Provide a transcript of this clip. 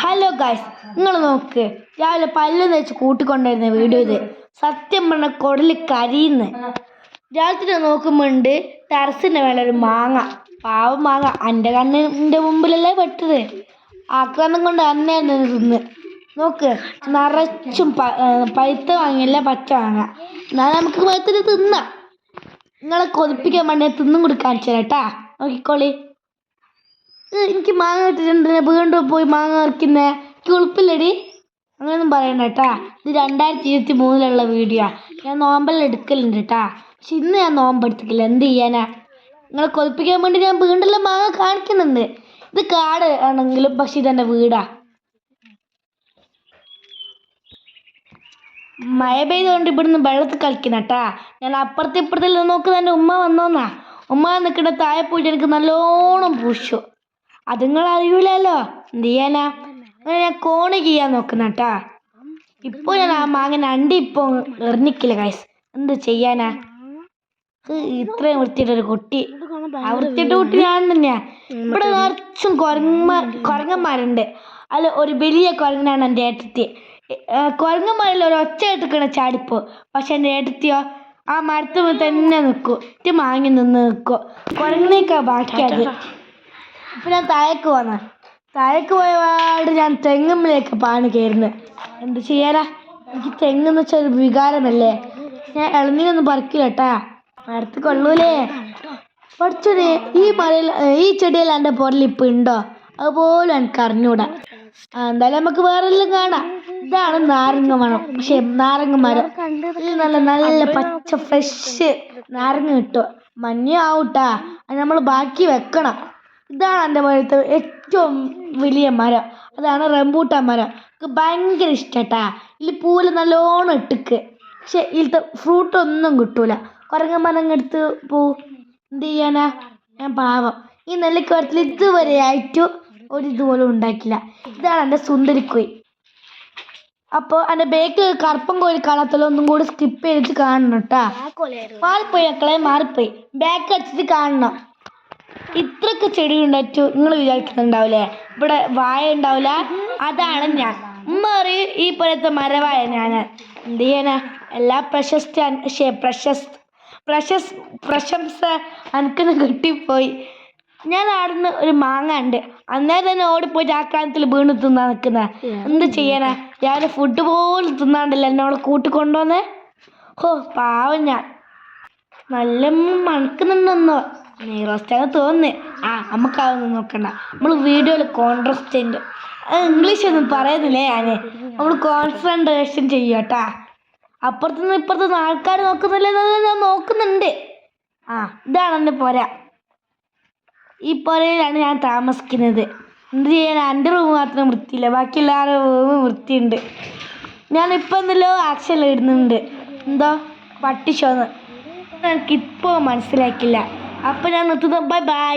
Hello guys, നിങ്ങൾ നോക്ക്. രാവിലെ പല്ല് തേച്ച് കൂട്ടിക്കൊണ്ടിരുന്ന വീഡിയോ ഇത്. സത്യം പറഞ്ഞ കുടല് കരിയുന്ന്. രാത്രി നോക്കുമ്പോണ്ട് ടെറസിൻ്റെ മേലെ ഒരു മാങ്ങ. പാവം മാങ്ങ എൻ്റെ കണ്ണിൻ്റെ മുമ്പിലല്ലേ പെട്ടത്. ആക്രമണം കൊണ്ട് അന്നേന്ന് തിന്ന് നോക്ക്. നിറച്ചും പഴുത്ത മാങ്ങയല്ല, പച്ച മാങ്ങ. എന്നാലും നമുക്ക് പഴുത്തിന് തിന്നാം. നിങ്ങളെ കൊതിപ്പിക്കാൻ വേണ്ടി തിന്നും കൂടി കാണിച്ചു തരാട്ടാ. നോക്കിക്കോളി. എനിക്ക് മാങ്ങ കിട്ടിയിട്ടുണ്ട്, വീണ്ടും പോയി മാങ്ങ പറിക്കുന്നേ. എനിക്ക് ഉളുപ്പില്ലടി, അങ്ങനെയൊന്നും പറയണ്ട കേട്ടാ. ഇത് 2023 വീഡിയോ. ഞാൻ നോമ്പെല്ലാം എടുക്കലുണ്ട് കേട്ടാ. പക്ഷെ ഇന്ന് ഞാൻ നോമ്പെടുത്തിട്ടില്ല. എന്ത് ചെയ്യാനാ? നിങ്ങളെ കൊതിപ്പിക്കാൻ വേണ്ടി ഞാൻ വീണ്ടെല്ലാം മാങ്ങ കാണിക്കുന്നുണ്ട്. ഇത് കാട് ആണെങ്കിലും പക്ഷെ ഇതെൻ്റെ വീടാ. മഴ പെയ്തുകൊണ്ട് ഇവിടുന്ന് വെള്ളത്തിൽ കളിക്കുന്ന കേട്ടാ. ഞാൻ അപ്പുറത്തെ ഇപ്പുറത്തെല്ലാം നോക്കുന്ന എൻ്റെ ഉമ്മ വന്നോന്നാ. ഉമ്മ നിൽക്കുന്ന താഴെ പോയിട്ട് എനിക്ക് നല്ലോണം പൂശു. അത് നിങ്ങൾ അറിയൂലല്ലോ, എന്ത് ചെയ്യാനാ? അങ്ങനെ ഞാൻ കോണി ചെയ്യാൻ നോക്കുന്ന കേട്ടാ. ഇപ്പോൾ ഞാൻ ആ മാങ്ങനെ അണ്ടി ഇപ്പോൾ എറിഞ്ഞിക്കില്ല ഗൈസ്. എന്ത് ചെയ്യാനാ? ഇത്രയും വൃത്തിയിട്ടൊരു കുട്ടി, ആ വൃത്തിയിട്ട കുട്ടി ഞാൻ തന്നെയാ. ഇവിടെ നിറച്ചും കുരങ്ങന്മാരുണ്ട്. അതിൽ ഒരു വലിയ കുരങ്ങനാണ് എൻ്റെ ഏട്ടത്തി. കുരങ്ങന്മാരിൽ ഒരു ഒച്ച എടുക്കണ ചാടിപ്പോ. പക്ഷെ എൻ്റെ ഏട്ടത്തിയോ ആ മരത്തുമ്മ തന്നെ നിൽക്കും. ഇറ്റ് മാങ്ങി നിന്ന് നിൽക്കും. കുരങ്ങനേക്കാ ബാക്കിയത്. ഇപ്പം ഞാൻ താഴേക്ക് പോയ പാട് ഞാൻ തെങ്ങുമ്മിലേക്ക് പാണ് കയറുന്നത്. എന്ത് ചെയ്യാനാ? എനിക്ക് തെങ്ങെന്ന് വെച്ചാൽ ഒരു വികാരമല്ലേ. ഞാൻ ഇളനീരൊന്നും പറിക്കില്ല കേട്ടാ, മരത്ത് കൊള്ളൂലേ. പഠിച്ചോനെ, ഈ ചെടിയിൽ എൻ്റെ പുറയിൽ ഇപ്പം ഉണ്ടോ അതുപോലും എനിക്ക് അറിഞ്ഞൂടാ. എന്തായാലും നമുക്ക് വേറെ എല്ലാം കാണാം. ഇതാണ് നാരങ്ങ മരം. പക്ഷെ നാരങ്ങ മരം ഇത് നല്ല പച്ച ഫ്രഷ് നാരങ്ങ കിട്ടും. മഞ്ഞ ആവൂട്ടാ, അത് നമ്മൾ ബാക്കി വെക്കണം. ഇതാണ് എൻ്റെ പോലത്തെ ഏറ്റവും വലിയ മരം. അതാണ് റംബൂട്ടാൻ മരം. എനിക്ക് ഭയങ്കര ഇഷ്ടട്ടാ. ഇതിൽ പൂവിൽ നല്ലോണം ഇട്ടിക്ക്. പക്ഷെ ഇതിലത്തെ ഫ്രൂട്ടൊന്നും കിട്ടൂല. കുരങ്ങന്മാരങ്ങ് എടുത്ത് പോവും. എന്ത് ചെയ്യാനാ? ഞാൻ പാവം. ഈ നെല്ലിക്കോരത്തിൽ ഇതുവരെ ആയിട്ടും ഒരിതുപോലും ഉണ്ടാക്കില്ല. ഇതാണ് എൻ്റെ സുന്ദരിക്കോയി. അപ്പോൾ എൻ്റെ ബേക്കിൽ കറുപ്പൻ കോഴി കാണാത്തല്ലോ, ഒന്നും കൂടി സ്കിപ്പ് ചെയ്തിട്ട് കാണണം കേട്ടാ. മാറിപ്പോയി മക്കളെ, മാറിപ്പോയി. ബാക്ക് അടിച്ചിട്ട് കാണണം. ഇത്രയൊക്കെ ചെടി ഉണ്ടായിട്ട് നിങ്ങൾ വിചാരിക്കുന്നുണ്ടാവില്ലേ ഇവിടെ വാഴ ഉണ്ടാവില്ല? അതാണ് ഞാൻ. ഉമ്മ പറയും ഈ പോലത്തെ മരവായ ഞാൻ. എന്ത് ചെയ്യാനാ? എല്ലാ പ്രശംസ എനിക്കൊന്ന് കിട്ടിപ്പോയി. ഞാൻ ആടുന്ന് ഒരു മാങ്ങ ഉണ്ട്, അന്നേരം തന്നെ ഓടിപ്പോയിട്ട് ആക്രാന്തത്തിൽ വീണ് തിന്നാൻ നിൽക്കുന്നത്. എന്ത് ചെയ്യാനാ? രാവിലെ ഫുഡ് പോലും തിന്നാണ്ടല്ലോ എന്നോട് കൂട്ടിക്കൊണ്ടുവന്നേ. ഹോ പാവം ഞാൻ. നല്ല മണക്കുന്നുണ്ടെന്നോ നീറോസ്റ്റാന്ന് തോന്നുന്നേ. നമുക്കതൊന്നും നോക്കണ്ട. നമ്മൾ വീഡിയോയിൽ കോൺട്രസ്റ്റ് ഇംഗ്ലീഷ് ഒന്നും പറയുന്നില്ലേ ഞാൻ. നമ്മൾ കോൺസെൻട്രേഷൻ ചെയ്യാട്ടാ. അപ്പുറത്തുനിന്ന് ഇപ്പുറത്തുനിന്ന് ആൾക്കാർ നോക്കുന്നില്ലേ ഞാൻ നോക്കുന്നുണ്ട്. ഇതാണ് എൻ്റെ പുര. ഈ പുരയിലാണ് ഞാൻ താമസിക്കുന്നത്. എന്ത് ചെയ്യാൻ? എൻ്റെ റൂം മാത്രം വൃത്തിയില്ല, ബാക്കി എല്ലാവരും റൂമും വൃത്തിയുണ്ട്. ഞാനിപ്പോൾ എന്തെല്ലോ ആക്ഷനിൽ ഇടുന്നുണ്ട്. എന്തോ പട്ടിഷോന്ന് എനിക്കിപ്പോൾ മനസ്സിലാക്കില്ല. അപ്പോൾ ഞാൻ നിർത്തുന്നു. Bye bye.